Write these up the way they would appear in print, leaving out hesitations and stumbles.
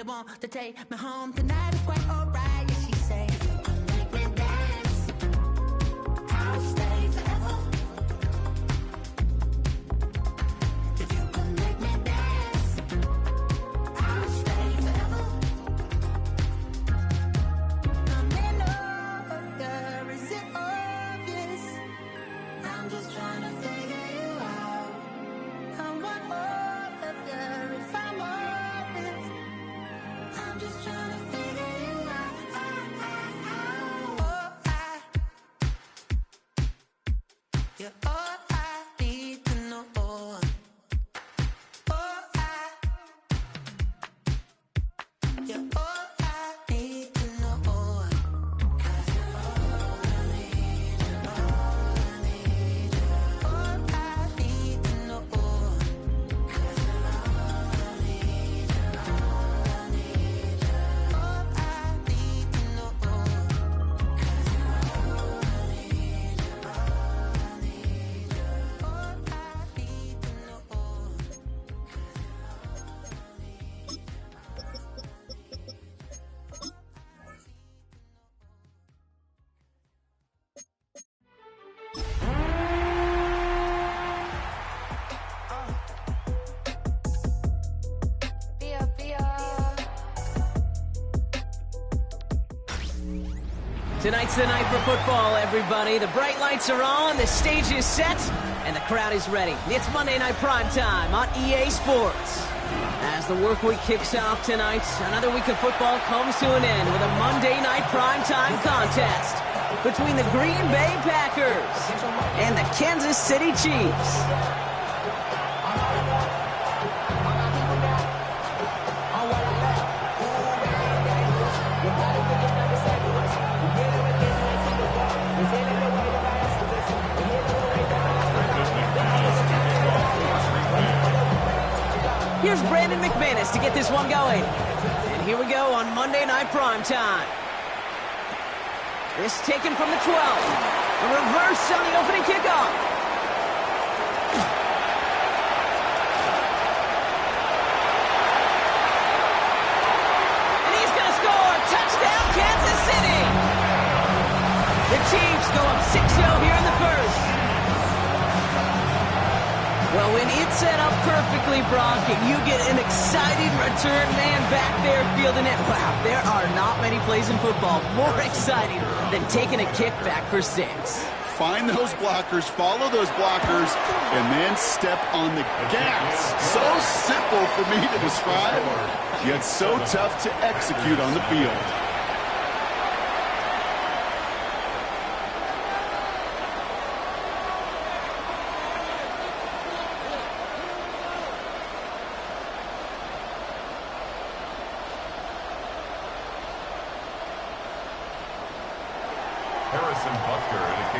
they want to take me home tonight is quite alright. Yeah, she say, make me dance, I'll stay forever. If you can make me dance, I'll stay forever. I'm in love, girl, is it obvious? I'm just trying to figure you out. I want all of you if I'm honest. I'm just trying to figure you out. You're all I need to know. You're all I need to know. 'Cause you're all I need, you're all I need, you're all I need to know. 'Cause you're all I need, you're all I need, you're all I need to know. 'Cause you're all I need, you're all I need, you're all I need to know. Tonight's the night for football, everybody. The bright lights are on, the stage is set, and the crowd is ready. It's Monday Night Primetime on EA Sports. As the work week kicks off tonight, another week of football comes to an end with a Monday Night Primetime contest between the Green Bay Packers and the Kansas City Chiefs. Here's Brandon McManus to get this one going. And here we go on Monday Night Primetime. This taken from the 12. A reverse on the opening kickoff. And he's going to score. Touchdown, Kansas City. The Chiefs go up 6-0 here in the first. Well, when it's set up perfectly, Brock, and you get an exciting return man back there fielding it, wow, there are not many plays in football more exciting than taking a kick back for 6. Find those blockers, follow those blockers, and then step on the gas. So simple for me to describe, yet so tough to execute on the field.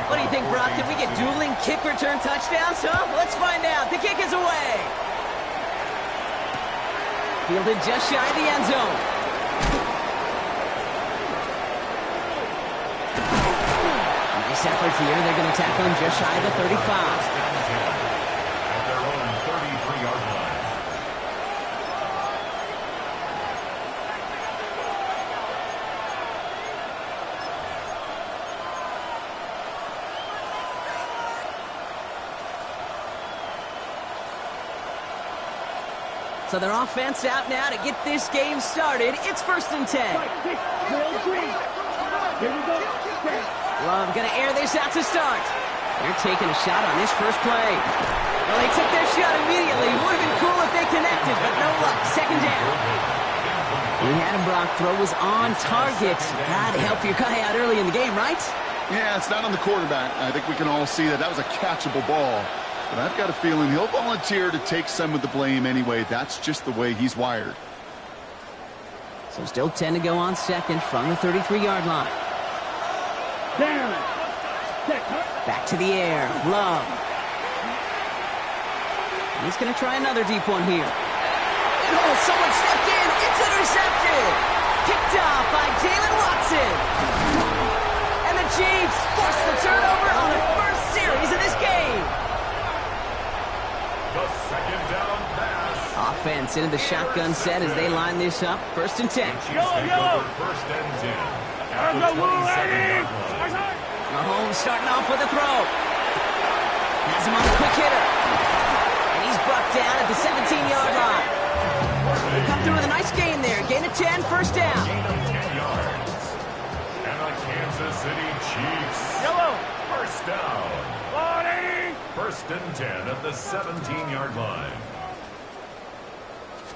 What do you think, Brock? Can we get dueling kick return touchdowns, huh? Let's find out. The kick is away. Fielded just shy of the end zone. Nice effort here. They're going to tackle him just shy of the 35. At their own 33-yard line. So their offense out now to get this game started. It's 1st and 10. Love going to air this out to start. They're taking a shot on this first play. Well, they took their shot immediately. Would have been cool if they connected, but no luck. 2nd down. We had him, Brock. Throw was on target. God help your guy out early in the game, right? Yeah, it's not on the quarterback. I think we can all see that was a catchable ball. But I've got a feeling he'll volunteer to take some of the blame anyway. That's just the way he's wired. So still 10 to go on 2nd from the 33-yard line. Back to the air. Love. He's going to try another deep one here. Oh, someone stepped in. It's intercepted. Picked off by Jalen Watson. And the Chiefs force the turnover on the first series of this game. The 2nd down pass. offense into the shotgun set as they line this up. 1st and 10. Chiefs take over 1st and 10 at the 27-yard line. Mahomes starting off with a throw. Has him on a quick hitter. And he's brought down at the 17-yard line. They come through with a nice gain there. Gain of 10, 1st down. Gain of 10 yards. And the Kansas City Chiefs. 1st down. 1st and 10 at the 17-yard line.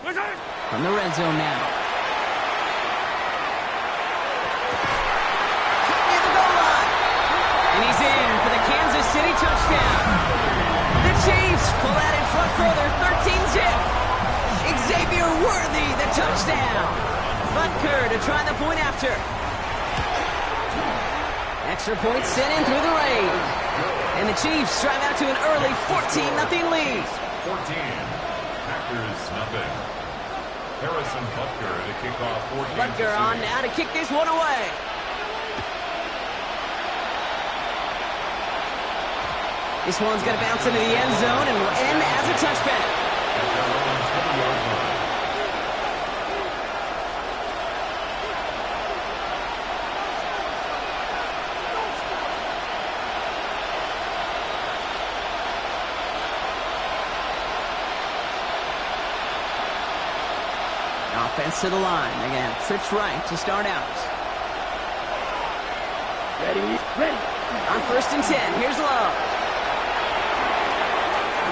From the red zone now. Near the goal line. And he's in for the Kansas City touchdown. The Chiefs pull out in front further, 13-zip. Xavier Worthy, the touchdown. Butker to try the point after. Extra point sent in through the rain. And the Chiefs drive out to an early 14-0 lead. 14. Packers nothing. Harrison Butker to kick off 14. Butker on now to kick this one away. This one's going to bounce into the end zone and will end as a touchback. At their own 20-yard line. Offense to the line. Again, trips right to start out. Ready. On 1st and 10, here's Love.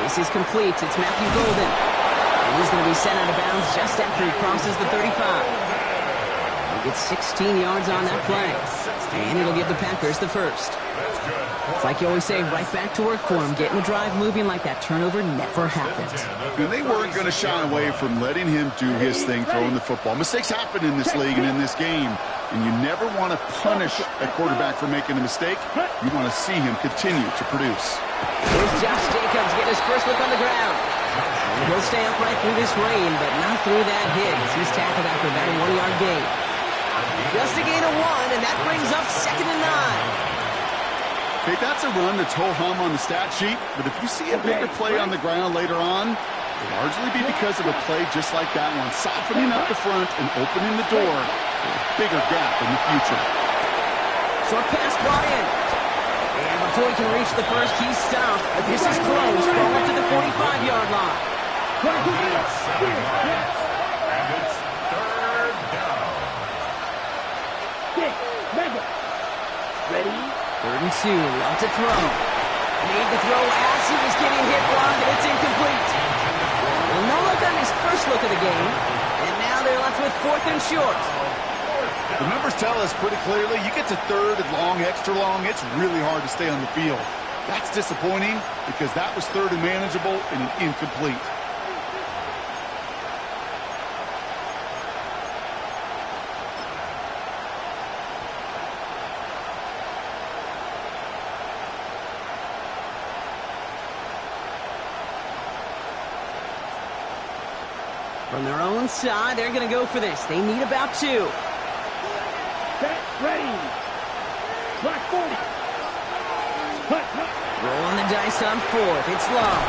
This is complete. It's Matthew Golden. And he's going to be sent out of bounds just after he crosses the 35. He gets 16 yards on that play. And it'll give the Packers the first. It's like you always say, right back to work for him. Getting the drive moving like that turnover never happened. And they weren't going to shy away from letting him do his thing, throwing the football. Mistakes happen in this league and in this game. And you never want to punish a quarterback for making a mistake. You want to see him continue to produce. Here's Josh Jacobs getting his first look on the ground. And he'll stay upright through this rain, but not through that hit as he's tackled after about a 1-yard gain. Just a gain of 1, and that brings up 2nd and 9. Okay, that's a run that's ho-hum on the stat sheet, but if you see a bigger play on the ground later on, it'll largely be because of a play just like that one, softening up the front and opening the door for a bigger gap in the future. Short pass brought in. And before he can reach the first, he's stopped. But this is close. Ball up to the 45-yard line. And it's 3rd down. Ready. 3rd and 2. Love to throw. Made the throw as he was getting hit blocked, and it's incomplete. Well, no look on his first look of the game. And now they're left with 4th and short. The numbers tell us pretty clearly, you get to 3rd and long, extra long, it's really hard to stay on the field. That's disappointing because that was 3rd and manageable and an incomplete. From their own side, they're going to go for this. They need about 2. Set. Ready. Black 40. Rolling the dice on 4th. It's Love.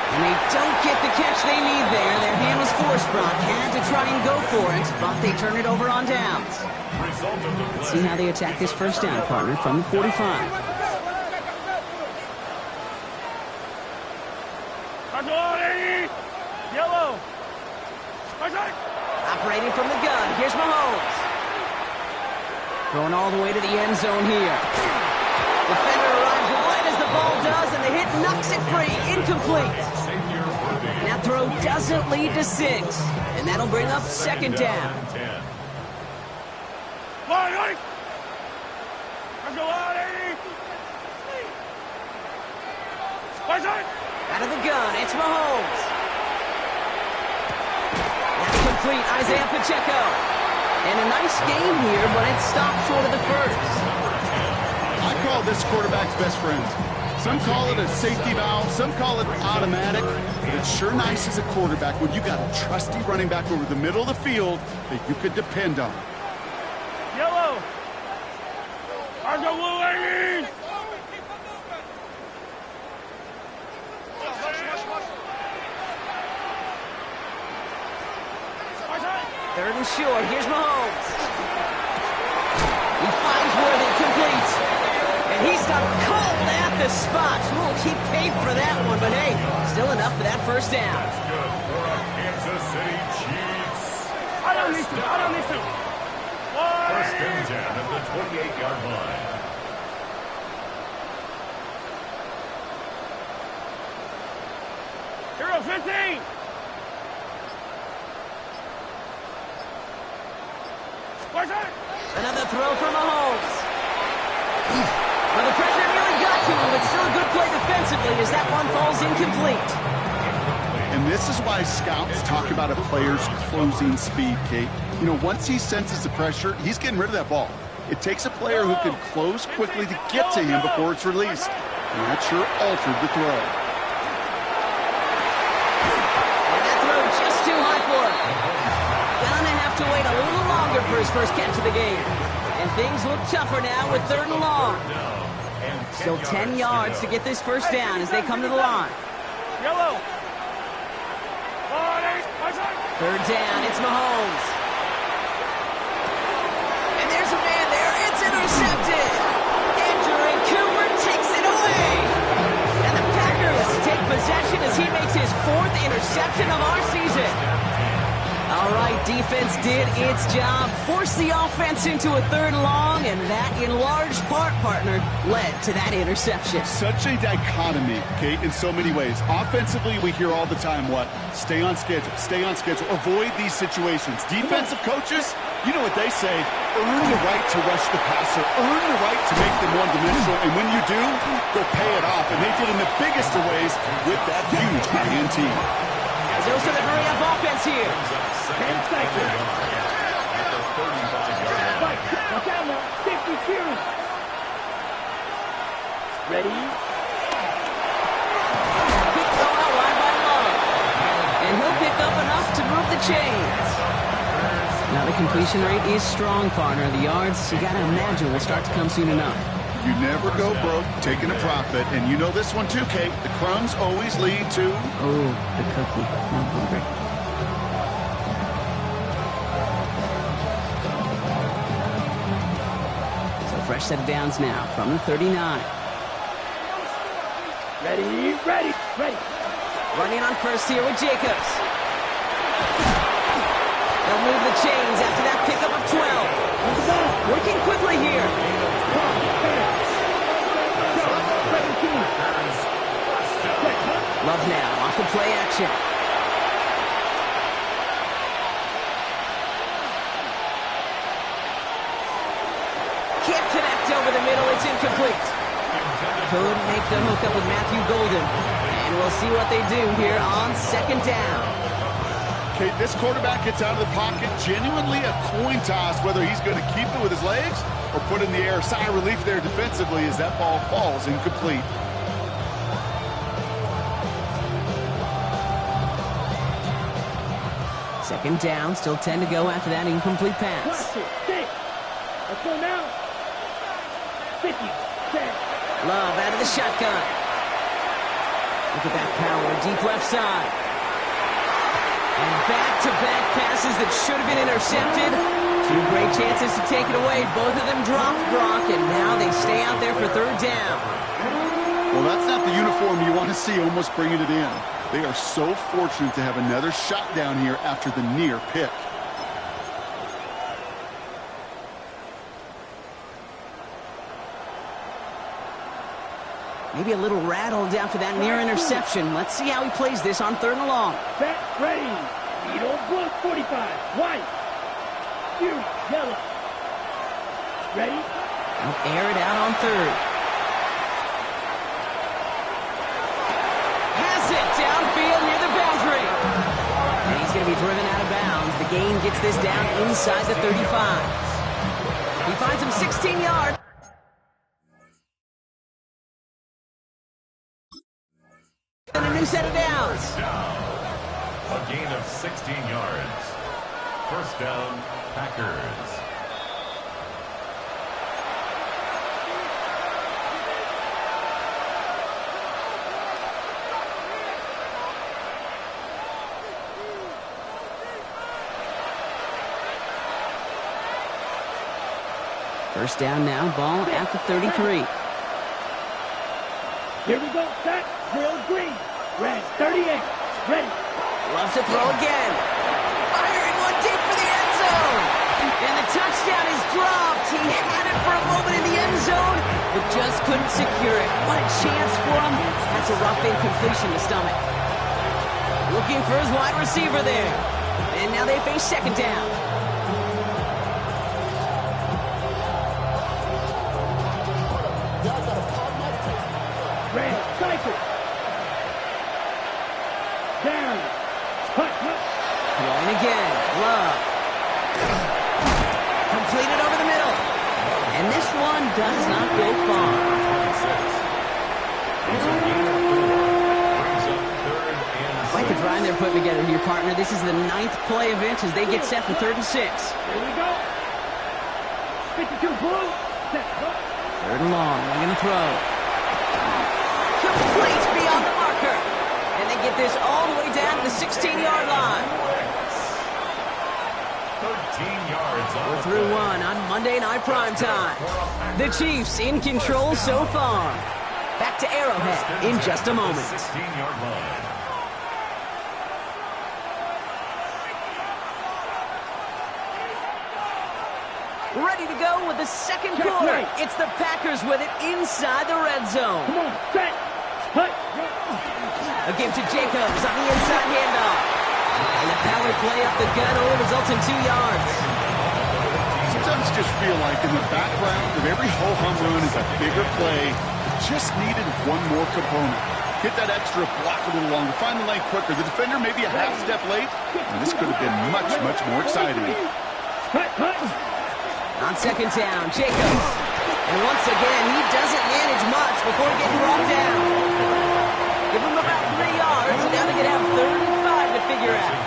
And they don't get the catch they need there. Their hand was forced. Brock had to try and go for it, but they turn it over on downs. Result of the Let's play. see how they attack this 1st down, partner, from the 45. Yellow. Operating from the gun. Here's Mahomes. Going all the way to the end zone here. Defender arrives right as the ball does, and the hit knocks it free. Incomplete. Xavier Worthy. And that throw doesn't lead to 6. And that'll bring up 2nd down. and 10. Out of the gun, it's Mahomes. That's complete, Isaiah Pacheco. And a nice game here, but it stopped short of the first. I call this quarterback's best friend. Some call it a safety valve, some call it automatic, but it's sure nice as a quarterback when you got a trusty running back over the middle of the field that you could depend on. Yellow. Argo Blue ladies. Third and short. Here's Mahomes. He finds Worthy, complete. And he stopped cold at the spot. We'll keep paid for that one, but hey, still enough for that first down. That's good for our Kansas City Chiefs. I don't listen. First and 10 at the 28-yard line. Hero 15. Where's that? Another throw for Mahomes. Well, the pressure really got to him, but still a good play defensively as that one falls incomplete. And this is why scouts talk about a player's closing speed, Kate. You know, once he senses the pressure, he's getting rid of that ball. It takes a player who can close quickly to get to him before it's released. And that sure altered the throw. And that throw just too high for him. Gonna have to wait a little longer for his first catch of the game. And things look tougher now with third and long. Still 10 yards to get this first down as they come to the line. Yellow. Third down, it's Mahomes. And there's a man there. It's intercepted. Andrew Cooper takes it away. And the Packers take possession as he makes his fourth interception of our season. All right, defense did its job, forced the offense into a third and long, and that, in large part, partner, led to that interception. Such a dichotomy, Kate, in so many ways. Offensively, we hear all the time what? Stay on schedule, avoid these situations. Defensive coaches, you know what they say, earn the right to rush the passer, earn the right to make them one-dimensional, and when you do, go pay it off. And they did in the biggest of ways with that huge INT. Those are the hurry-up offense here. 10 seconds. Watch out now. 50 series. Ready? Quick throw out wide by Love. And he'll pick up enough to move the chains. Now the completion rate is strong, partner. The yards, you got to imagine, will start to come soon enough. You never go broke taking a profit, and you know this one too, Kate. The crumbs always lead to... Oh, the cookie. I'm hungry. So fresh set of downs now from the 39. Ready. Running on first here with Jacobs. They'll move the chains after that pickup of 12. Working quickly here. Love now off the play action. Can't connect over the middle. It's incomplete. Could make the hookup with Matthew Golden. And we'll see what they do here on second down. Kate, this quarterback gets out of the pocket, genuinely a coin toss whether he's going to keep it with his legs or put in the air. Sigh of relief there defensively as that ball falls incomplete. Second down, still 10 to go after that incomplete pass. Watch it. 6. Let's go now. 50. 10. Love out of the shotgun. Look at that power, deep left side. And back-to-back passes that should have been intercepted. Two great chances to take it away. Both of them dropped, Brock, and now they stay out there for third down. Well, that's not the uniform you want to see almost bringing it in. They are so fortunate to have another shot down here after the near pick. Maybe a little rattled after that near interception. Let's see how he plays this on third and long. Back ready. Needle, blue, 45. White. Huge, yellow. Ready? He'll air it out on third. Has it downfield near the boundary. And he's going to be driven out of bounds. The gain gets this down inside the 35. He finds him 16 yards. And a new set of downs. A gain of 16 yards. First down, Packers. First down now, ball at the 33. Here we go. Set. Drill green. Red. 38. Ready. Loves to throw again. Firing one deep for the end zone. And the touchdown is dropped. He had it for a moment in the end zone, but just couldn't secure it. What a chance for him. That's a rough incompletion to stomach. Looking for his wide receiver there. And now they face second down. Red. Cycle. Down. Hut. Throwing again. Love. Completed over the middle. And this one does not go far. Quite the drive they're putting together here, partner. This is the 9th play of inch as they get set for 3rd and 6. Here we go. 52 blue. Set. Go. 3rd and long. They're going to throw. Complete beyond the marker. And they get this all the way down to the 16-yard line. 13 yards on We're through one on Monday Night Primetime. The Chiefs in control so far. Back to Arrowhead in just a moment. 16-yard line. Ready to go with the second quarter. It's the Packers with it inside the red zone. Come on. Set. Hut. A give to Jacobs on the inside handoff. And the power play up the gut only results in 2 yards. Sometimes you just feel like in the background of every ho-hum run is a bigger play. Just needed one more component. Hit that extra block a little longer. Find the lane quicker. The defender maybe a half step late. And this could have been much, much more exciting. Hut. On second down, Jacobs. And once again, he doesn't manage much before getting brought down. Give him about 3 yards, and now they're going to have 3rd and 5 to figure out.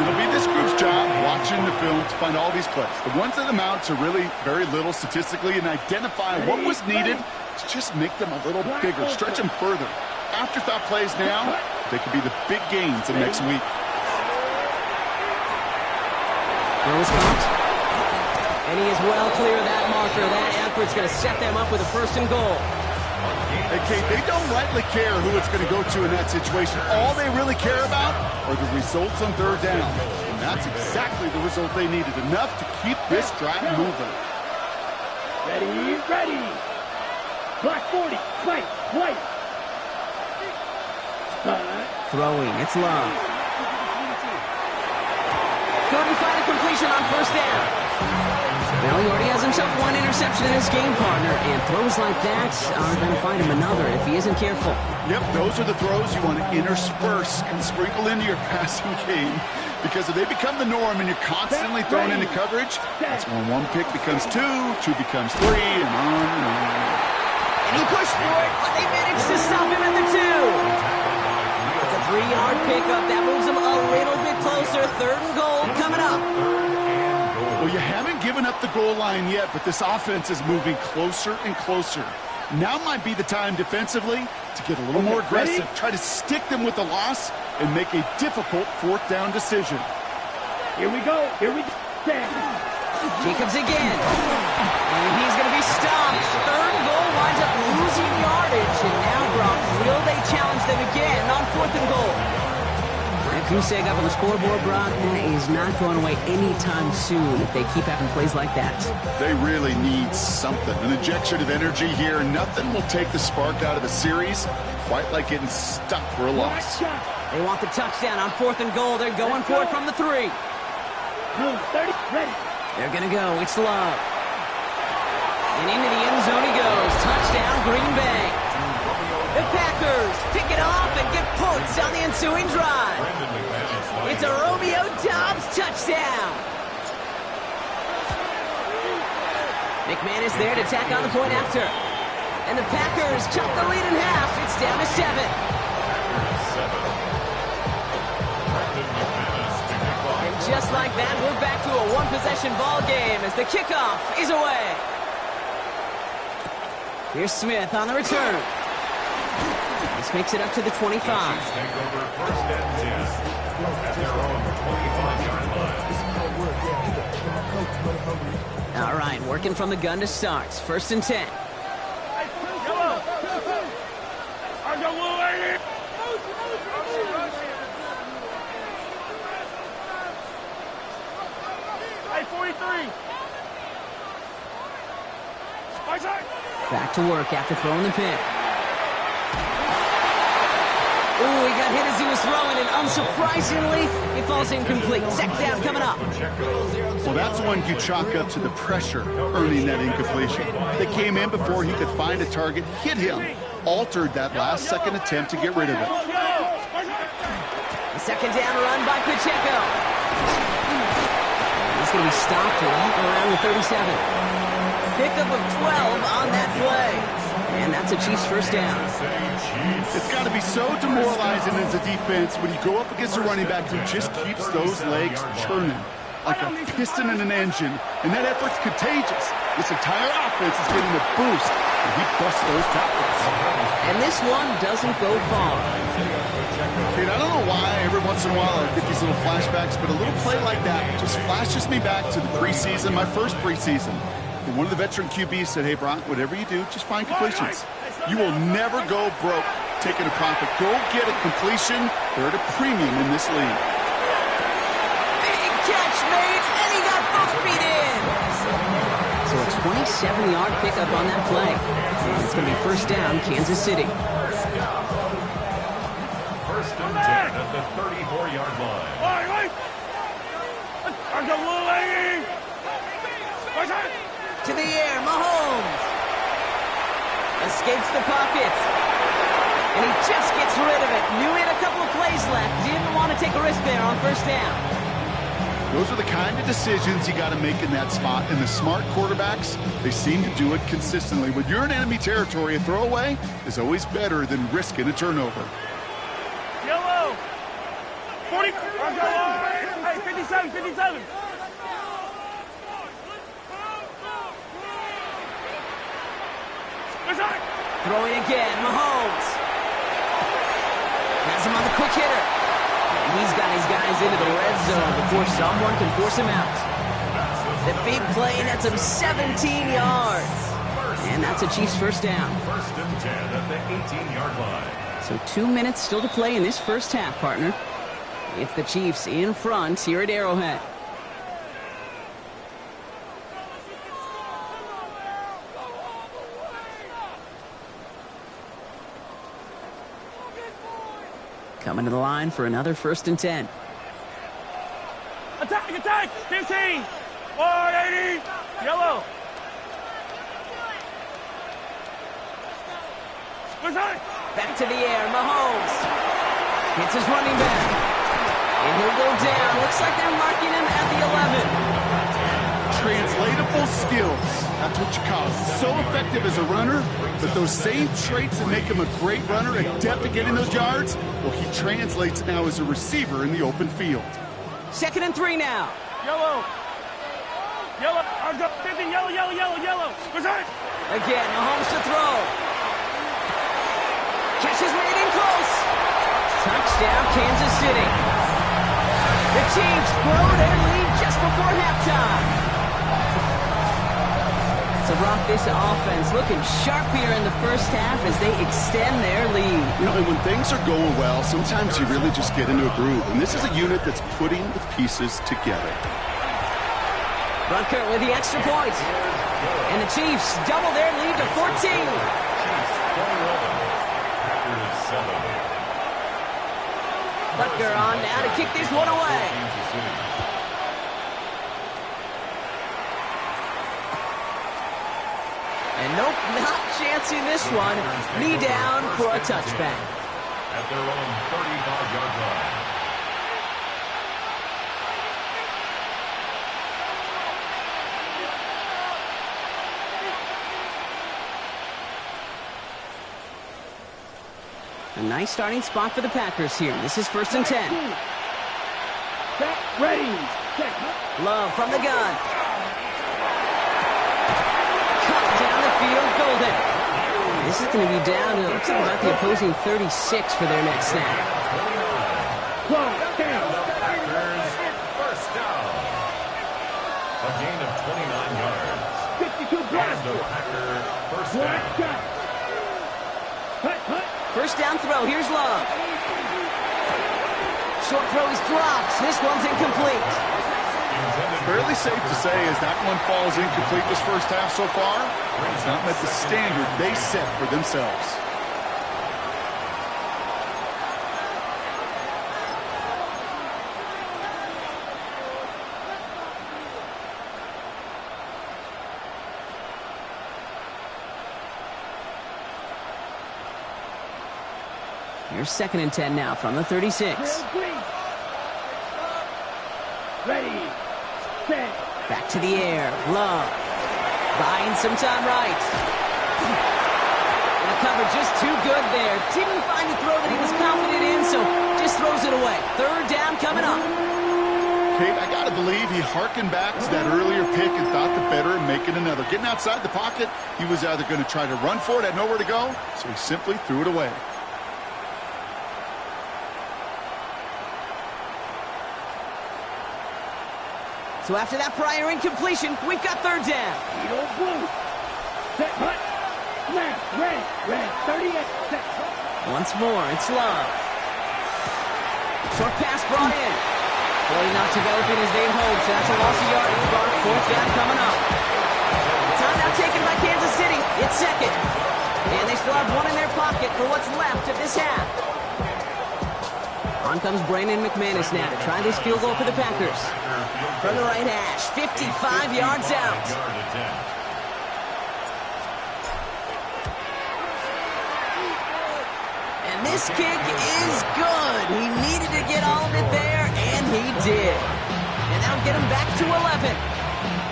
It'll be this group's job watching the film to find all these plays. The ones that amount to really very little statistically and identify what was needed to just make them a little bigger, stretch them further. Afterthought plays now, they could be the big gains of next week. Throws caught. And he is well clear of that marker. That effort's going to set them up with a 1st and goal. Hey, Kate, they don't rightly care who it's going to go to in that situation. All they really care about are the results on 3rd down. And that's exactly the result they needed. Enough to keep this drive moving. Ready. Black 40. White. Throwing, it's Love. Couldn't find a completion on 1st down. Well, he already has himself one interception in his game, partner, and throws like that are going to find him another if he isn't careful. Yep, those are the throws you want to intersperse and sprinkle into your passing game, because if they become the norm and you're constantly thrown into coverage, that's when 1 pick becomes 2, 2 becomes 3, and on and on. And he pushed for it, but they managed to stop him at the 2. It's a 3-yard pickup. That moves him a little bit closer. 3rd and goal coming up. Well, you haven't given up the goal line yet, but this offense is moving closer and closer. Now might be the time defensively to get a little more aggressive, try to stick them with the loss, and make a difficult 4th down decision. Here we go. Jacobs again. And he's going to be stopped. 3rd and goal winds up losing yardage. And now, Brock, will they challenge them again on 4th and goal? Kuseg up on the scoreboard, Brock. That is not going away anytime soon if they keep having plays like that. They really need something, an injection of energy here. Nothing will take the spark out of the series quite like getting stuck for a loss. They want the touchdown on 4th and goal. They're going for it from the 3. 30. Ready. They're going to go. It's Love. And into the end zone he goes. Touchdown, Green Bay. The Packers pick it off and get points on the ensuing drive. It's a Romeo Doubs touchdown. McManus there to tack on the point after. And the Packers chop the lead in half. It's down to 7. And just like that, we're back to a one-possession ball game as the kickoff is away. Here's Smith on the return. This makes it up to the 25. Take over 1st and 10 at their own 25-yard line. All right, working from the gun to start. 1st and 10. Back to work after throwing the pick. Ooh, he got hit as he was throwing, and unsurprisingly, he falls incomplete. Second down coming up. Well, that's one you chalk up to the pressure earning that incompletion. They came in before he could find a target, hit him, altered that last-second attempt to get rid of it. A second down run by Pacheco. He's going to be stopped right around the 37. Pickup of 12 on that play. And that's a Chiefs first down. It's got to be so demoralizing as a defense when you go up against a running back who just keeps those legs churning like a piston in an engine, and that effort's contagious. This entire offense is getting a boost, and he busts those tackles. And this one doesn't go far. Dude, I don't know why every once in a while I get these little flashbacks, but a little play like that just flashes me back to the preseason, my first preseason. And one of the veteran QBs said, hey, Brock, whatever you do, just find completions. You will never go broke taking a profit. Go get a completion. They're at a premium in this league. Big catch made, and he got both feet in. So a 27-yard pickup on that play. And it's going to be first down, Kansas City. First and 10 at the 34-yard line. To the air, Mahomes. Escapes the pocket. And he just gets rid of it. Knew he had a couple of plays left. Didn't want to take a risk there on first down. Those are the kind of decisions you got to make in that spot. And the smart quarterbacks, they seem to do it consistently. When you're in enemy territory, a throwaway is always better than risking a turnover. Yellow. 40. Hey, 57, 57. Throwing again, Mahomes. Has him on the quick hitter. And he's got his guys into the red zone before someone can force him out. The big play, that's him 17 yards. And that's a Chiefs first down. First and 10 at the 18-yard line. So 2 minutes still to play in this first half, partner. It's the Chiefs in front here at Arrowhead. Coming to the line for another first and 10. Attack, attack! 15! 180! Yellow! Back to the air, Mahomes. Hits his running back. And he'll go down. Looks like they're marking him at the 11. Translatable skills. That's what you call it. So effective as a runner, but those same traits that make him a great runner, adept at getting those yards, well, he translates now as a receiver in the open field. 2nd and 3 now. Yellow! Yellow! 50, yellow, yellow, yellow, yellow! Again, Mahomes to throw. Catch is made in close. Touchdown, Kansas City. The Chiefs blow their lead just before halftime. So, Brock, this offense looking sharp here in the first half as they extend their lead. You know, and when things are going well, sometimes you really just get into a groove. And this is a unit that's putting the pieces together. Butker with the extra point. And the Chiefs double their lead to 14. Butker on now to kick this one away. And nope, not chancing this one. Knee down for a touchback. At their own 35-yard line. A nice starting spot for the Packers here. This is 1st and 10. Back, ready, check. Love from the gun. Cut down the field, Golden. This is going to be down to, looks like about the opposing 36 for their next snap. Packers first down. A Packer first Black down. shot. Hut. First down throw. Here's Love. Short throw is dropped. This one's incomplete. Fairly safe to say as that one falls incomplete this first half so far. It's not met the standard they set for themselves. Here's 2nd and 10 now from the 36. Ready. Set. Back to the air. Love. Buying some time right. And the cover just too good there. Didn't find the throw that he was confident in, so just throws it away. 3rd down coming up. Kate, I got to believe he hearkened back to that earlier pick and thought the better of making another. Getting outside the pocket, he was either going to try to run for it, had nowhere to go, so he simply threw it away. So after that prior incompletion, we've got 3rd down. Eagle blue. Set. Hut. Snap. Red. 38. Set. Once more, it's Love. Short pass brought in. Boy, not to go open as they hold, so that's a loss of yardage. Bar 4th down coming up. Time now taken by Kansas City. It's 2nd. And they still have one in their pocket for what's left of this half. On comes Brandon McManus now to try this field goal for the Packers. From the right hash, 55 yards out. And this kick is good. He needed to get all of it there, and he did. And that'll get him back to 11.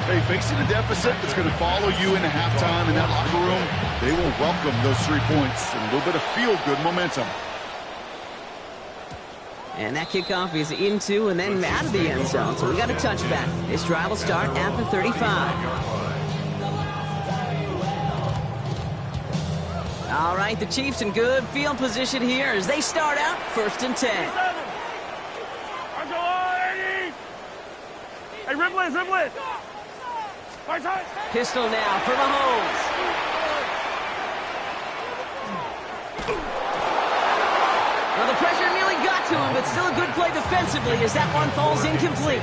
Hey, facing a deficit that's going to follow you into halftime in that locker room, they will welcome those 3 points and a little bit of feel-good momentum. And that kickoff is into and then out of the end zone, so we got a touchback. This drive will start at the 35. All right, the Chiefs in good field position here as they start out 1st and 10. Hey, Ripley. Pistol now for Mahomes. Well, the pressure nearly got to him, but still a good play defensively as that one falls incomplete.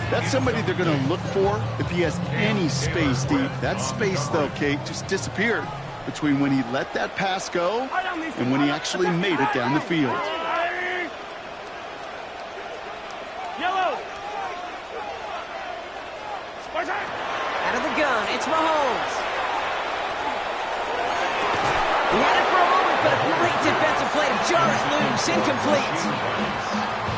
That's somebody they're going to look for if he has any space deep. That space, though, Kate, just disappeared between when he let that pass go and when he actually made it down the field. Yellow. Out of the gun, it's Mahomes. He had it for a moment, but a great defensive play to jar it loose, incomplete.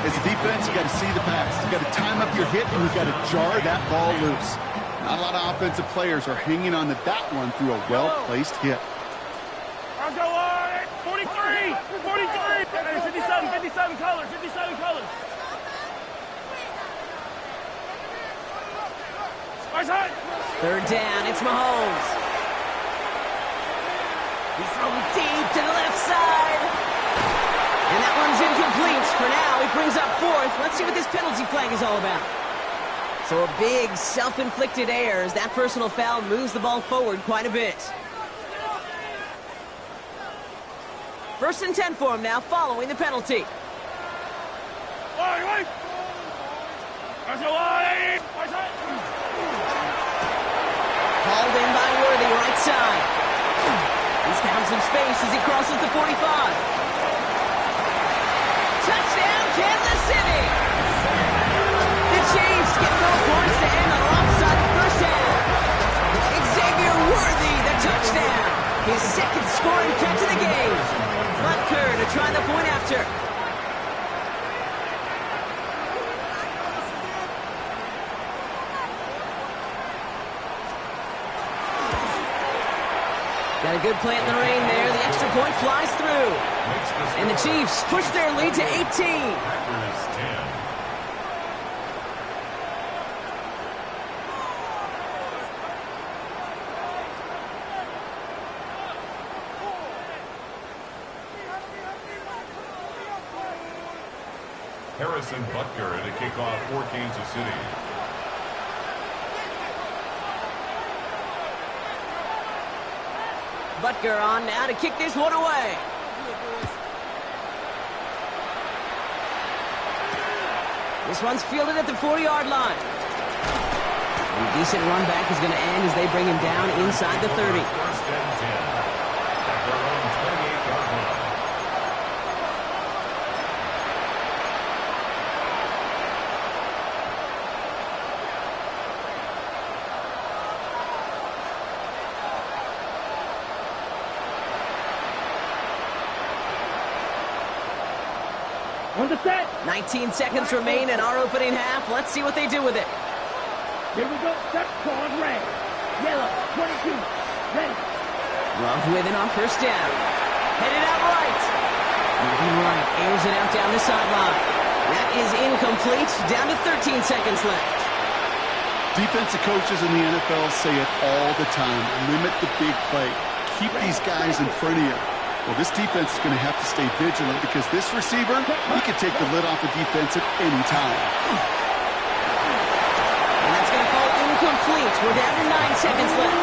As a defense, you got to see the pass. You got to time up your hit, and you got to jar that ball loose. Not a lot of offensive players are hanging on to that one through a well-placed hit. I'll go on. 43. 57 colors. 57 colors. Hut. 3rd down, it's Mahomes. He's throwing deep to the left side. And that one's incomplete. For now, he brings up 4th. Let's see what this penalty flag is all about. So a big self-inflicted error as that personal foul moves the ball forward quite a bit. 1st and 10 for him now, following the penalty. Hauled in by Worthy, right side. He's found some space as he crosses the 45. Touchdown, Kansas City! The Chiefs get no points to end on offside the first half. Xavier Worthy, the touchdown. His 2nd scoring catch of the game. Butker to try the point after. Got a good plant in the rain there. The extra point flies through. And the Chiefs push their lead to 18. Packers 10. Harrison Butker to kick off for Kansas City. Butker on now to kick this one away. This one's fielded at the 40-yard line. A decent run back is going to end as they bring him down inside the 30. First and 10. At their own 28-yard line. On the set. 19 seconds remain in our opening half. Let's see what they do with it. Here we go. Set. Called red. Yellow. 22. Ready. Love with it on first down. Headed out right. Moving right. Airs it out down the sideline. That is incomplete. Down to 13 seconds left. Defensive coaches in the NFL say it all the time. Limit the big play. Keep these guys in front of you. Well, this defense is going to have to stay vigilant because this receiver, he can take the lid off the defense at any time. And that's going to fall incomplete. We're down to 9 seconds left.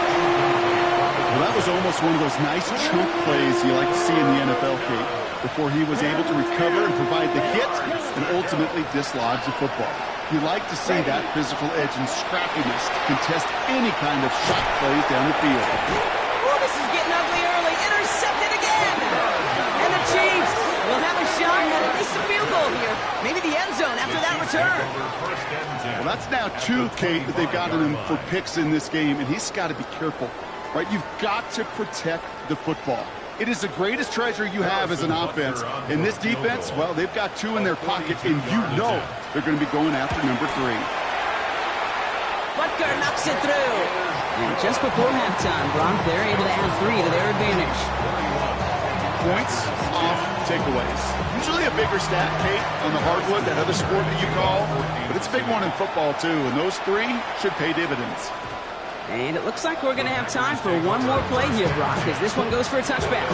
Well, that was almost one of those nice chunk plays you like to see in the NFL, Kate, before he was able to recover and provide the hit and ultimately dislodge the football. You like to see that physical edge and scrappiness to contest any kind of shot plays down the field. Oh, this is getting ugly early. Intercepted again. And the Chiefs will have a shot at least a field goal here. Maybe the end zone after that return. First and 10. Well, that's now 2, Kate, that they've gotten him for picks in this game, and he's got to be careful, right? You've got to protect the football. It is the greatest treasure you have as an offense. In this defense, well, they've got 2 in their pocket, and you know they're going to be going after number 3. Butker knocks it through. And just before halftime, Brock, they're able to add 3 to their advantage. Points off takeaways. Usually a bigger stat, Kate, on the hardwood, that other sport that you call, but it's a big one in football, too, and those 3 should pay dividends. And it looks like we're going to have time for one more play here, Brock, as this one goes for a touchback.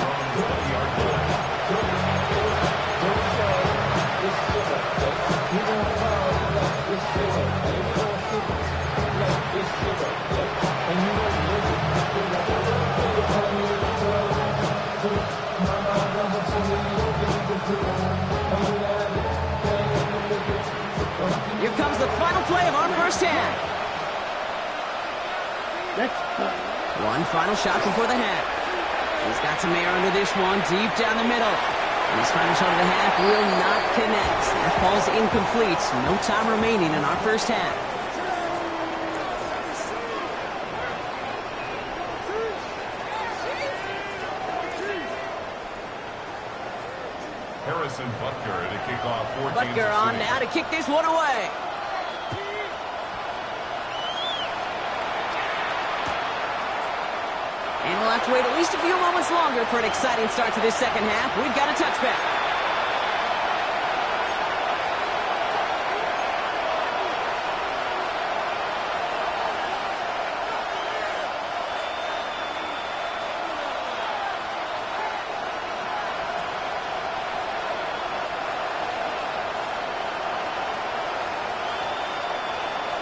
Here comes the final play of our first half. One final shot before the half. He's got some air under this one, deep down the middle. And his final shot of the half will not connect. That falls incomplete. No time remaining in our first half. Harrison Butker to kick off 14. Butker on now to kick this one away. And we'll have to wait at least a few moments longer for an exciting start to this second half. We've got a touchback.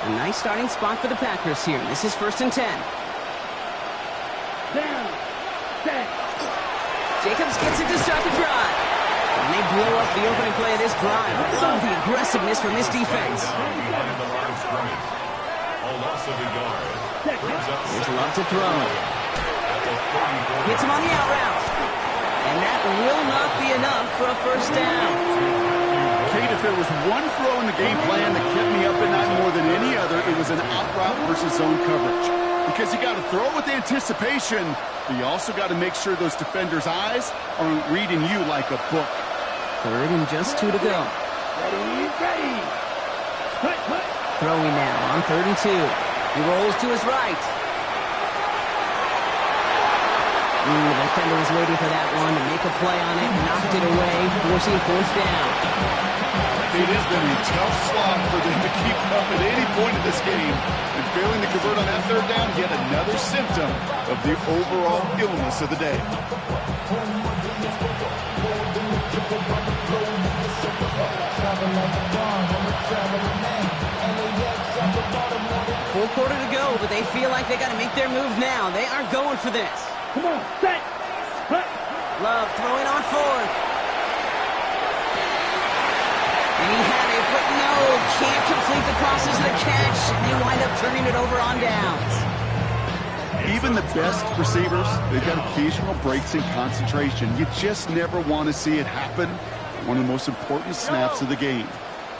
A nice starting spot for the Packers here. This is 1st and 10. Down. Set. Jacobs gets it to start the drive. And they blow up the opening play of this drive. Love the aggressiveness from this defense. Behind the line of scrimmage. A loss of a yard. Brings up There's Love to throw. at the 34. Hits him on the out route. And that will not be enough for a first down. Kate, if there was one throw in the game plan that kept me up at night more than any other, it was an out route versus zone coverage. Because you got to throw with anticipation, but you also got to make sure those defenders' eyes aren't reading you like a book. 3rd and just 2 to go. Ready. Ready. Hut, hut. Throwing now on 3rd and 2. He rolls to his right. The defender was waiting for that one to make a play on it, knocked it away, forcing 4th down. It has been a tough slog for them to keep up at any point in this game. And failing to convert on that 3rd down, yet another symptom of the overall illness of the day. Full quarter to go, but they feel like they got to make their move now. They are going for this. Come on, set. Hut. Love throwing on fourth. And he had it, but no, can't complete the process of the catch. And they wind up turning it over on downs. Even the best receivers, they've got occasional breaks in concentration. You just never want to see it happen. One of the most important snaps of the game.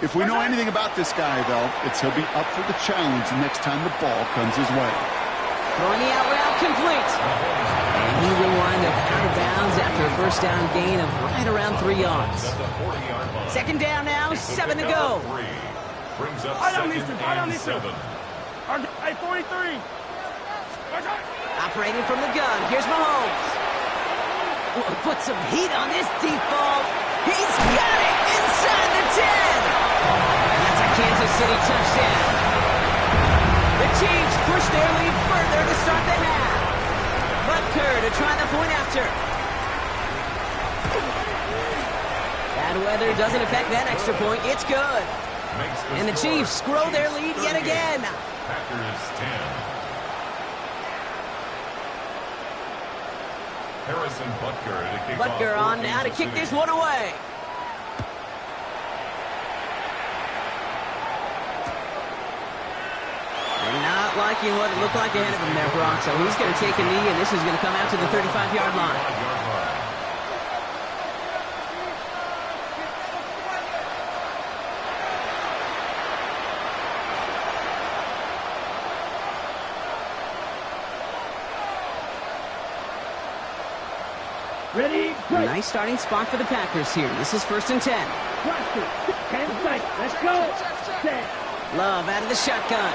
If we know anything about this guy, though, it's he'll be up for the challenge the next time the ball comes his way. Throwing the out route complete. And he will wind up out of bounds after a first down gain of right around 3 yards. Second down now, 7 to go. Brings up I don't second listen. and 7. Hey, 43. Operating from the gun, here's Mahomes. Ooh, put some heat on this deep ball. He's got it inside the 10. And that's a Kansas City touchdown. The Chiefs push their lead further to start the half. Butker to try the point after. Bad weather doesn't affect that extra point. It's good. And the Chiefs grow their lead yet again. Packers 10. Harrison Butker to kick Butker off on now to kick this one away. And not liking what it looked like ahead of him there, Brock. So he's going to take a knee, and this is going to come out to the 35-yard line. Ready, break. Nice starting spot for the Packers here. This is 1st and 10. Watch it. 10 sight. Let's go. Set. Love out of the shotgun.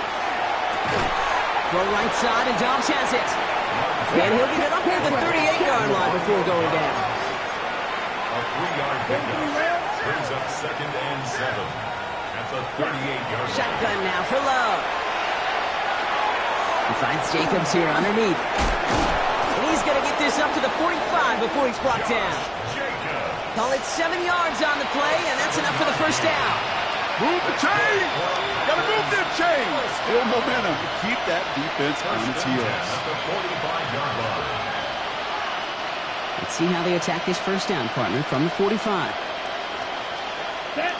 Throw right side, and Dobbs has it. And he'll get it up near the 38-yard line before going down. A 3-yard pickup brings up second and 7 at the 38-yard line. Shotgun now for Love. He finds Jacobs here underneath. And he's going to get this up to the 45 before he's brought down. Call it 7 yards on the play, and that's enough for the first down. Move the chain! Gotta move them chain! Still momentum to keep that defense on its heels. At the 45-yard line. Let's see how they attack this first down, partner, from the 45. Set.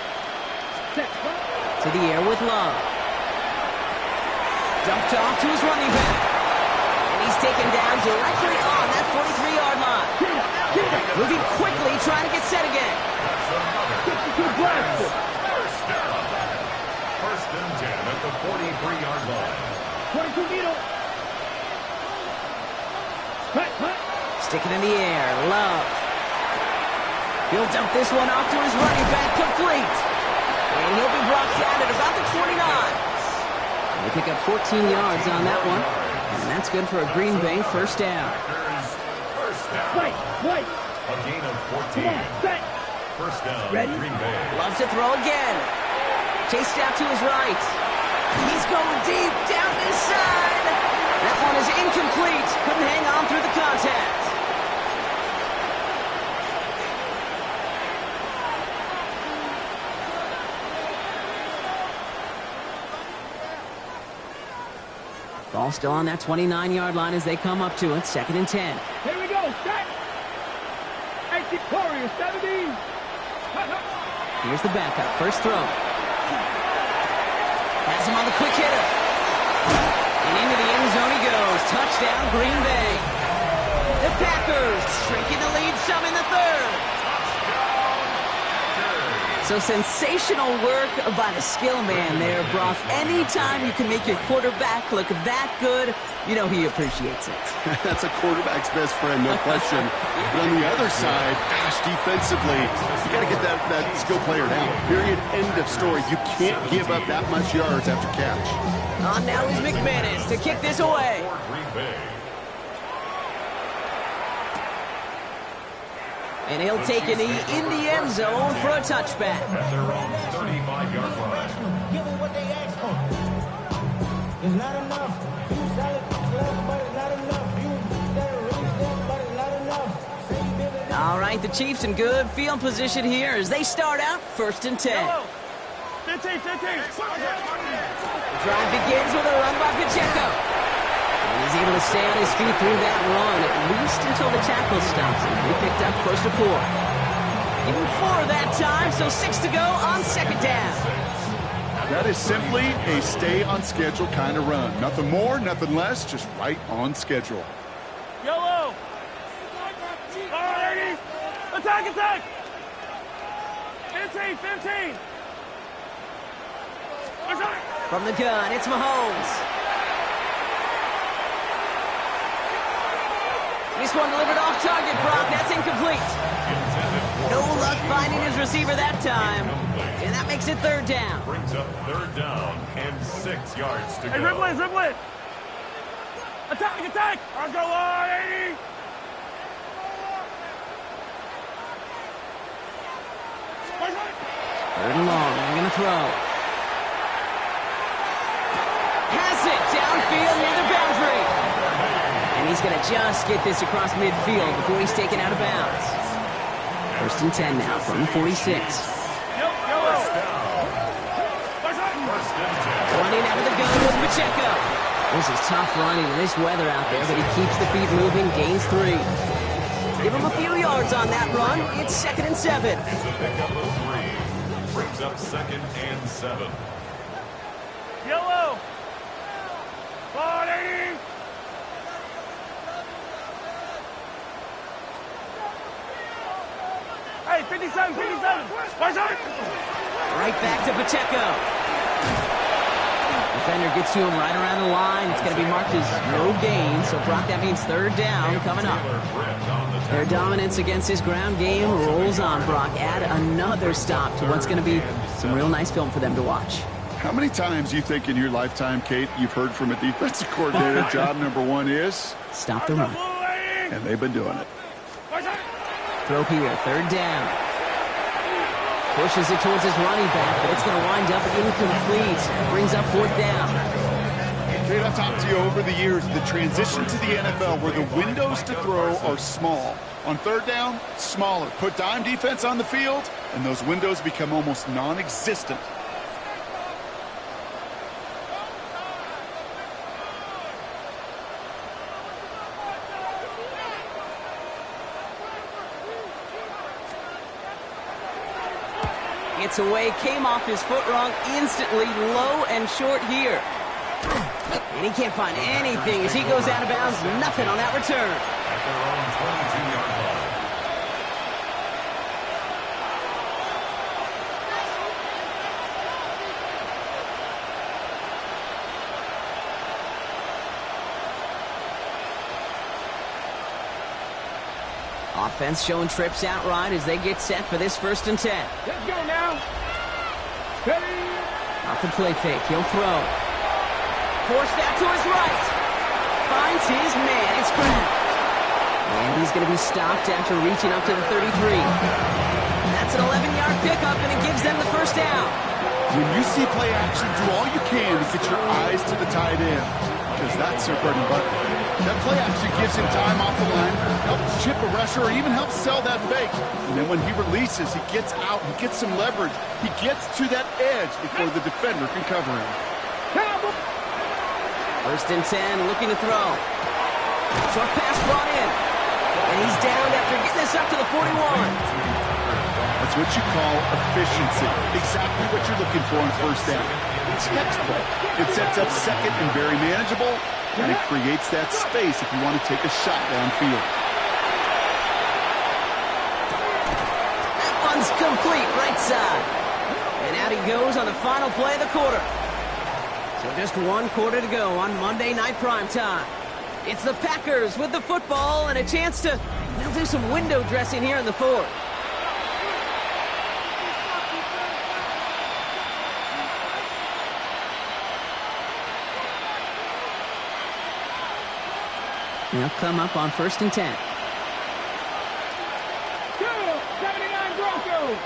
Set. To the air with Love. Dumped off to his running back. And he's taken down directly on that 43-yard line. Moving quickly, trying to get set again. Good blast. First down. First and 10 at the 43-yard line. 22 needle. Hut, hut. Stick it in the air. Love. He'll dump this one off to his running back, complete. And he'll be brought down at about the 29. They pick up 14 yards on that one. And that's good for a Green Bay first down. First down. Wait. A gain of 14. Come on, set. First down, Ready? Green Bay. Loves to throw again. Chased out to his right. He's going deep down this side. That one is incomplete. Couldn't hang on through the contact. Ball still on that 29-yard line as they come up to it. 2nd and 10. Here we go. Set. 18 Warriors, 17. Hut, hut. Here's the backup. First throw. Has him on the quick hitter. And into the end zone he goes. Touchdown, Green Bay. The Packers shrinking the lead some in the 3rd. So sensational work by the skill man there, Brock. Anytime you can make your quarterback look that good, you know he appreciates it. That's a quarterback's best friend, no question. But on the other side, gosh, defensively, you got to get that skill player down. Period. End of story. You can't give up that much yards after catch. On now is McManus to kick this away. Green Bay. And he'll take a knee in the end zone for a touchback. At their own 35-yard line. Give them what they asked for. It's not enough. You sell it, but it's not enough. You release them, but it's not enough. All right, the Chiefs in good field position here as they start out 1st and 10. 15. Drive begins with a run by Pacheco. And he's able to stay on his feet through that run, at least until the tackle stops him. He picked up close to 4. Even 4 that time, so 6 to go on second down. That is simply a stay-on-schedule kind of run. Nothing more, nothing less, just right on schedule. Yellow. Alrighty. Attack, attack. 15. From the gun, it's Mahomes. This one delivered off target, Brock. That's incomplete. No luck finding his receiver that time. And that makes it third down. Brings up third down and 6 yards to go. Hey, dribble it. Attack. I'll go on, 80. Third and long. They're going to throw. Has it downfield near the boundary. And he's going to just get this across midfield before he's taken out of bounds. First and 10 now from the 46. Running out of the gun with Pacheco. This is tough running in this weather out there, but he keeps the feet moving, gains 3. Give him a few yards on that run. It's 2nd and 7. It's a pickup of 3. Brings up 2nd and 7. Yellow. 80. Hey, 57. Right back to Pacheco. Defender gets to him right around the line. It's going to be marked as no gain, so Brock, that means third down coming up. Their dominance against his ground game rolls on, Brock. Add another stop to what's going to be some real nice film for them to watch. How many times you think in your lifetime, Kate, you've heard from a defensive coordinator, job number 1 is? Stop the run. And they've been doing it. Throw here, third down. Pushes it towards his running back, but it's going to wind up incomplete. Brings up 4th down. Kate, I've talked to you over the years, the transition to the NFL where the windows to throw are small. On third down, smaller. Put dime defense on the field, and those windows become almost non-existent. Gets away, came off his foot wrong instantly, low and short here. And he can't find anything as he goes out of bounds. Nothing on that return. At their own 22-yard line. Offense showing trips out right as they get set for this 1st and 10. Let's go now. Ready. Off the play fake, he'll throw. Forced out to his right. Finds his man, it's Grant. And he's going to be stopped after reaching up to the 33. That's an 11-yard pickup, and it gives them the 1st down. When you see play action, do all you can to get your eyes to the tight end, because that's their bread and butter. That play action gives him time off the line, helps chip a rusher, or even helps sell that fake. And then when he releases, he gets out, he gets some leverage. He gets to that edge before the defender can cover him. 1st and 10, looking to throw. Short pass brought in. And he's down after getting this up to the 41. That's what you call efficiency. Exactly what you're looking for on 1st down. Textbook. It sets up 2nd and very manageable, and it creates that space if you want to take a shot downfield. That one's complete, right side. And out he goes on the final play of the quarter. So just 1 quarter to go on Monday Night Primetime. It's the Packers with the football and a chance to, they'll do some window dressing here in the 4th. They'll come up on 1st and 10. 79 Broncos.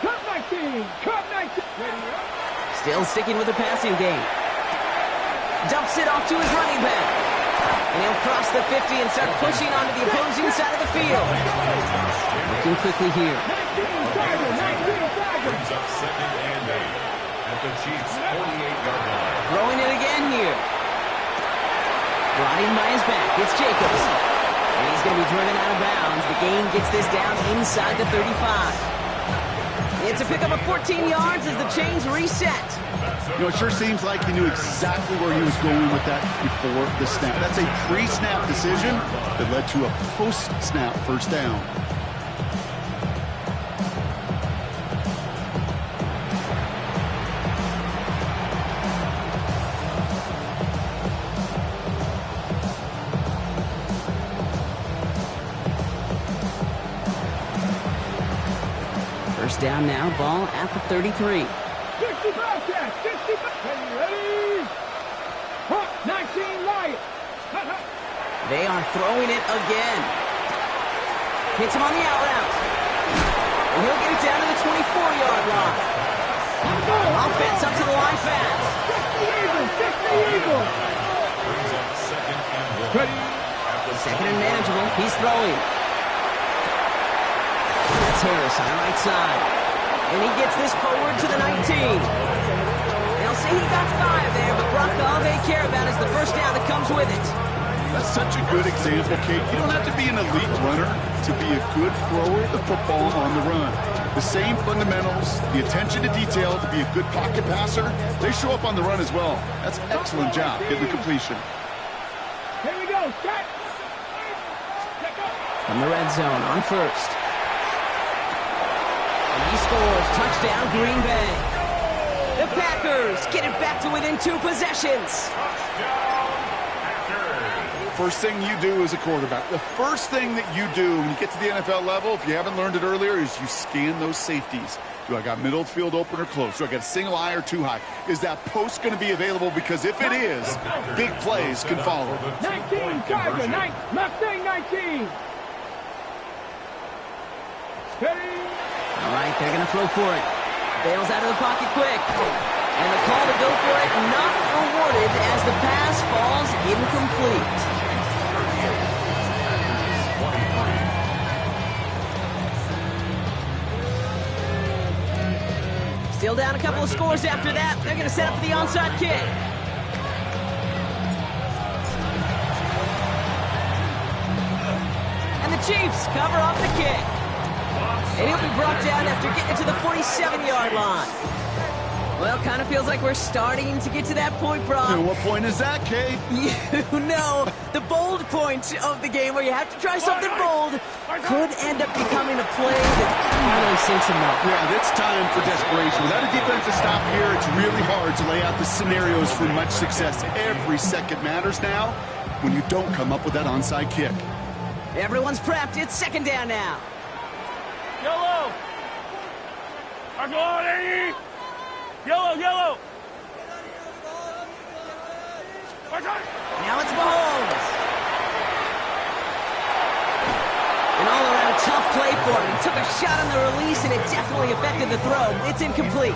Cup 19. Still sticking with the passing game. Dumps it off to his running back. And he'll cross the 50 and start pushing onto the opposing side of the field. Looking quickly here. 19 Tiger. Brings up 2nd and 8. at the Chiefs' 48-yard line. Throwing it again here. Brought in by his back. It's Jacobs. And he's going to be driven out of bounds. The gain gets this down inside the 35. It's a pickup of 14 yards as the chains reset. You know, it sure seems like he knew exactly where he was going with that before the snap. That's a pre-snap decision that led to a post-snap first down. First down now, ball at the 33. 65 catch, 65. Ready? Hot, 19 Lions. They are throwing it again. Hits him on the out route. And he'll get it down to the 24-yard line. Offense up to the line fast. 50 Eagles. Brings up 2nd and 1. Ready? Second and manageable. He's throwing. That's Harris on the right side. And he gets this forward to the 19. They'll say he got 5 there, but Brock, all they care about is the first down that comes with it. That's such a good example, Kate. You don't have to be an elite runner to be a good thrower of the football on the run. The same fundamentals, the attention to detail to be a good pocket passer, they show up on the run as well. That's an excellent job getting the completion. Here we go. Set. From the red zone on first. And he scores. Touchdown, Green Bay. The Packers get it back to within 2 possessions. First thing you do as a quarterback, the first thing that you do when you get to the NFL level, if you haven't learned it earlier, is you scan those safeties. Do I got middle of the field open or close? Do I got a single high or 2 high? Is that post going to be available? Because if it is, big plays can follow. 19, Tiger, Mustang 19. Ready? All right, they're going to throw for it. Bails out of the pocket quick. And the call to go for it not rewarded as the pass falls incomplete. Still down a couple of scores after that. They're going to set up for the onside kick. And the Chiefs cover off the kick. And he'll be brought down after getting to the 47-yard line. Well, kind of feels like we're starting to get to that point, Brock. And what point is that, Kate? You know, the bold point of the game where you have to try something bold could end up becoming a play that finally sinks him up. Yeah, it's time for desperation. Without a defensive stop here, it's really hard to lay out the scenarios for much success. Every second matters now when you don't come up with that onside kick. Everyone's prepped. It's second down now. Yellow. Yellow. Now it's Mahomes. An all-around tough play for him. He took a shot on the release, and it definitely affected the throw. It's incomplete.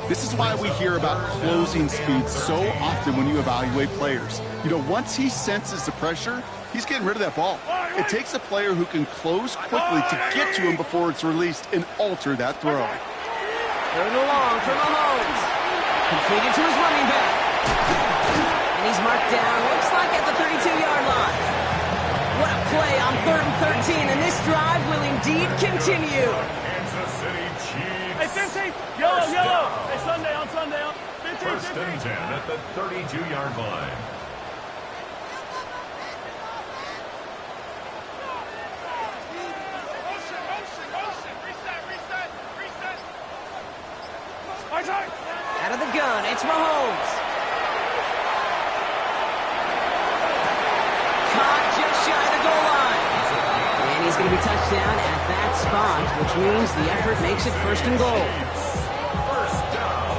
This is why we hear about closing speed so often when you evaluate players. You know, once he senses the pressure, he's getting rid of that ball. It takes a player who can close quickly to get to him before it's released and alter that throw. Third and long for Mahomes. Completed to his running back. And he's marked down, looks like at the 32-yard line. What a play on 3rd and 13, and this drive will indeed continue. Kansas City Chiefs. Hey, 15. Yellow. Hey, Sunday on. 15. 1st and 10 at the 32-yard line. Out of the gun, it's Mahomes. Caught just shy of the goal line. And he's going to be touched down at that spot, which means the effort makes it 1st and goal. First down.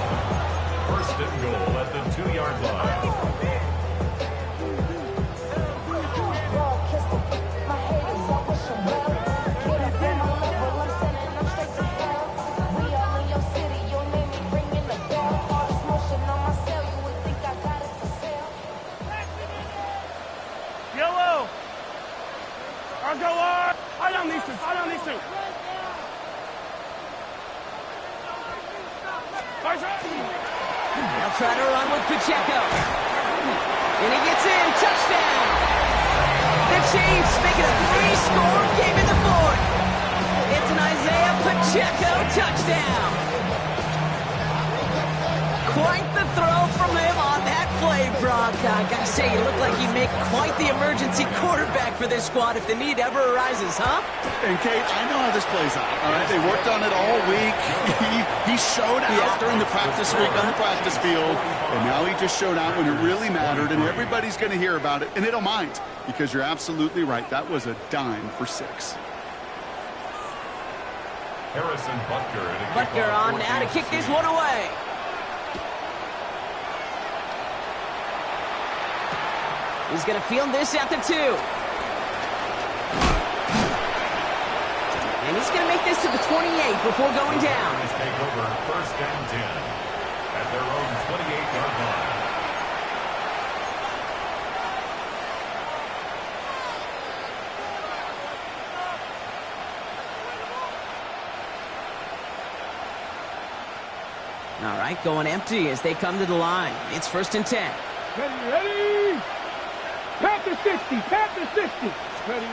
1st and goal at the 2-yard line. Yellow. I'll go on. I don't need to. They'll try to run with Pacheco. And he gets in. Touchdown. The Chiefs make it a 3-score game in the fourth. It's an Isaiah Pacheco touchdown. Quite the throw from him on that play, Brock. I gotta say, you look like you make quite the emergency quarterback for this squad if the need ever arises, huh? And Kate, I know how this plays out. All right, they worked on it all week. He showed out during the practice week on the practice field, and now he just showed out when it really mattered, and everybody's going to hear about it, and they don't mind, because you're absolutely right. That was a dime for 6. Harrison Butker. Butker on now to kick this one away. He's going to field this at the 2. And he's going to make this to the 28 before going down. Let's take over 1st and 10 at their own 28-yard line. All right, going empty as they come to the line. It's 1st and 10. Ready? Panther 60, Panther 60. Ready?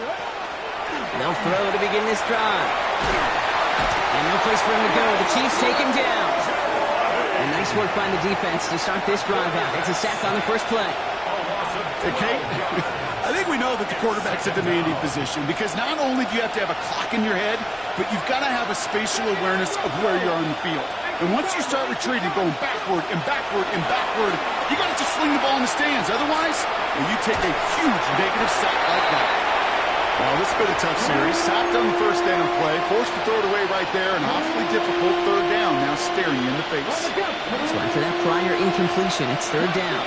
They'll throw to begin this drive. And no place for him to go. The Chiefs take him down. And nice work by the defense to start this drive out. It's a sack on the first play. Okay, I think we know that the quarterback's a demanding position because not only do you have to have a clock in your head, but you've got to have a spatial awareness of where you're on the field. And once you start retreating, going backward and backward and backward, you got to just sling the ball in the stands. Otherwise, you take a huge negative sack like that. Well, this has been a tough series. Sacked on the first down play, forced to throw it away right there, an awfully difficult 3rd down now staring you in the face. So after that prior incompletion, it's 3rd down.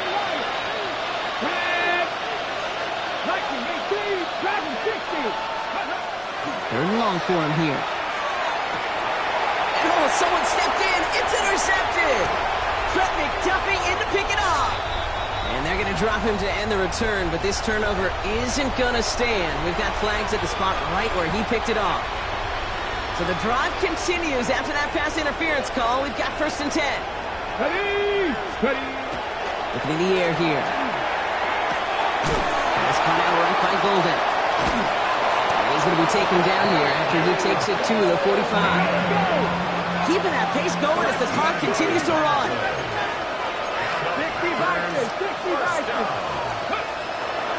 3rd and long for him here. And someone stepped in. It's intercepted. Trent McDuffie in to pick it off. And they're going to drop him to end the return, but this turnover isn't going to stand. We've got flags at the spot right where he picked it off. So the drive continues after that pass interference call. We've got 1st and 10. Ready? Ready? Looking in the air here. Pass caught out right by Golden. And he's going to be taken down here after he takes it to the 45. Keeping that pace going as the clock continues to run.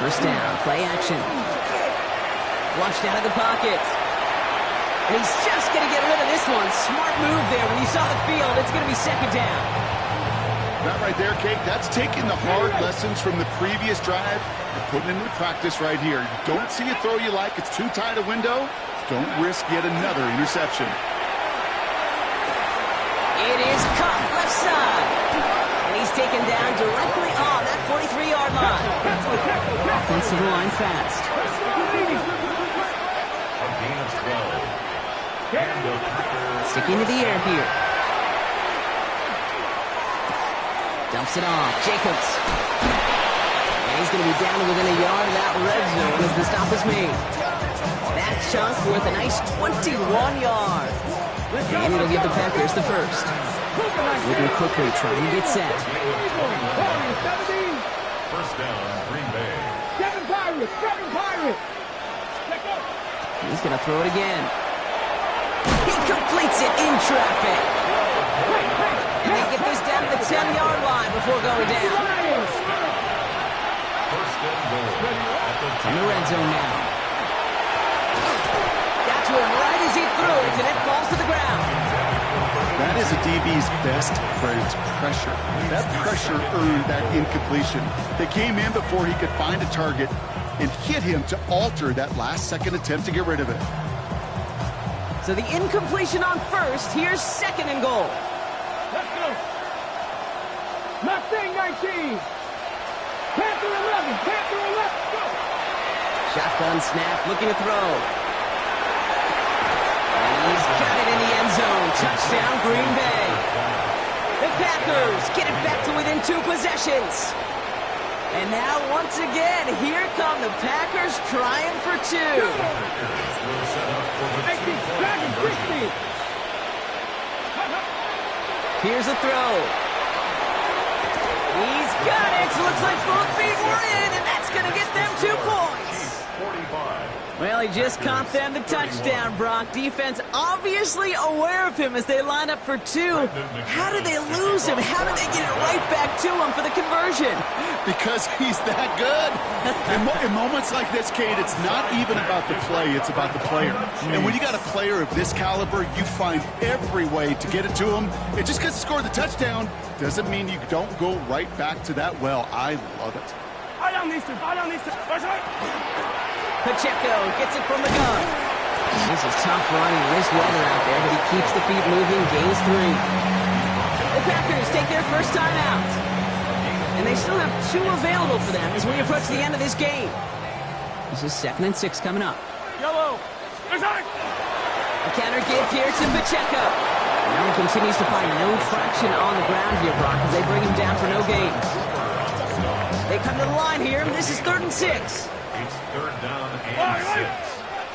1st down, play action. Flushed out of the pocket. And he's just going to get rid of this one. Smart move there. When you saw the field, it's going to be 2nd down. That right there, Kate, that's taking the hard lessons from the previous drive and putting it into practice right here. You don't see a throw you like, it's too tight a window, don't risk yet another interception. It is caught left side. And he's taken down directly on that 43-yard line. Offensive line fast. A gain of 12. And the Packers Sticking to the air here. Dumps it off. Jacobs. And he's going to be down to within a yard of that red zone as the stop is made. That chunk worth a nice 21 yards. And it'll give the Packers the first. Moving quickly, trying to get set. 1st down, Green Bay. 7 Pirates, 7 Pirates. He's going to throw it again. He completes it in traffic. And they get this down to the 10-yard line before going down. 1st and goal at the In the red zone now. Got to him right as he threw it, and it falls to the ground. That is a DB's best friend, pressure. That pressure earned that incompletion. They came in before he could find a target and hit him to alter that last-second attempt to get rid of it. So the incompletion on 1st. Here's 2nd and goal. Let's go. Mustang 19. Panther 11. Panther 11. Go. Shotgun snap, looking to throw. And he's got it in the end zone. Touchdown, Green Bay. The Packers get it back to within 2 possessions. And now, once again, here come the Packers trying for 2. Here's a throw. He's got it. Looks like both feet were in, and that's going to get them 2 points. 45. Well, he just caught them the touchdown, Brock. Defense obviously aware of him as they line up for 2. How did they lose him? How did they get it right back to him for the conversion? Because he's that good. In moments like this, Kate, it's not even about the play, it's about the player. And when you got a player of this caliber, you find every way to get it to him. And just because he scored the touchdown doesn't mean you don't go right back to that well. I love it. Pacheco gets it from the gun. This is tough running, nice weather out there, but he keeps the feet moving, gains 3. The Packers take their first time out. And they still have 2 available for them as we approach the end of this game. This is 2nd and 6 coming up. Yellow. A counter give here to Pacheco. Now he continues to find no traction on the ground here, Brock, as they bring him down for no gain. They come to the line here. This is 3rd and 6. It's 3rd down and 6.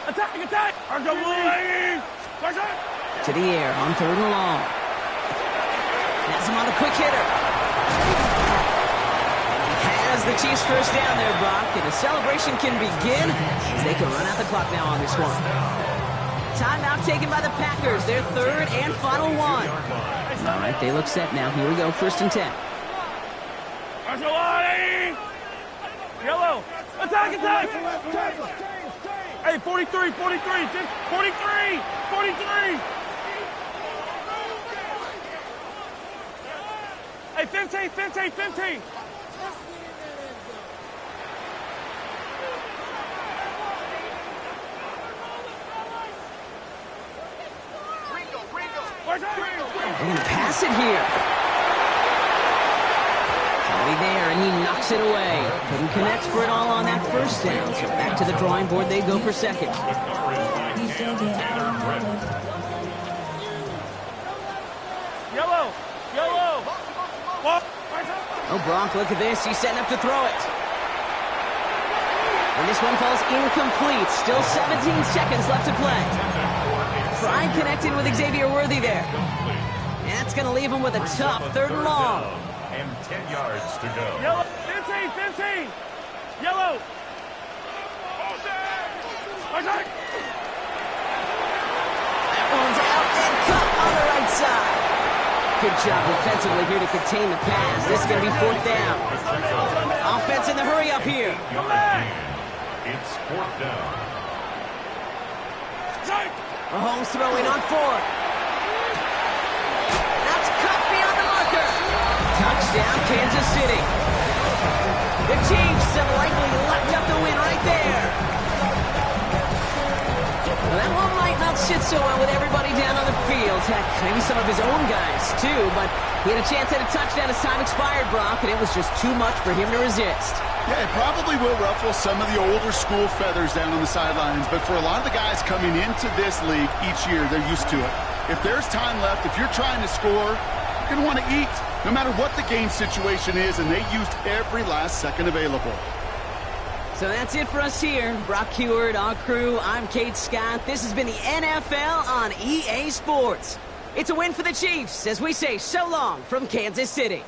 Attack. To the air on 3rd and long. Has him on the quick hitter. Has the Chiefs first down there, Brock, and the celebration can begin as they can run out the clock now on this one. Timeout taken by the Packers, their 3rd and final one. All right, they look set now. Here we go, 1st and 10. Yellow. Attack. Hey, 43. Hey, 15. They're going to pass it here. Somebody there, and he knocks it away. Couldn't connect for it all on that first down, so back to the drawing board they go for 2nd. Yellow. Oh, Brock, look at this. He's setting up to throw it. And this one falls incomplete. Still 17 seconds left to play. Fry connected with Xavier Worthy there. And that's going to leave him with a tough 3rd and long. And 10 yards to go. Yellow. 15. Yellow. That one's out and cut on the right side. Good job defensively here to contain the pass. This is going to be 4th down. Offense in the hurry up here. It's 4th down. Mahomes throwing on 4th. That's cut beyond the marker. Touchdown, Kansas City. The Chiefs have likely left up the win right there. Well, that one might not sit so well with everybody down on the field. Heck, maybe some of his own guys, too. But he had a chance at a touchdown as time expired, Brock, and it was just too much for him to resist. Yeah, it probably will ruffle some of the older school feathers down on the sidelines, but for a lot of the guys coming into this league each year, they're used to it. If there's time left, if you're trying to score, you're going to want to eat, no matter what the game situation is, and they used every last second available. So that's it for us here. Brock Huard, our crew, I'm Kate Scott. This has been the NFL on EA Sports. It's a win for the Chiefs as we say so long from Kansas City.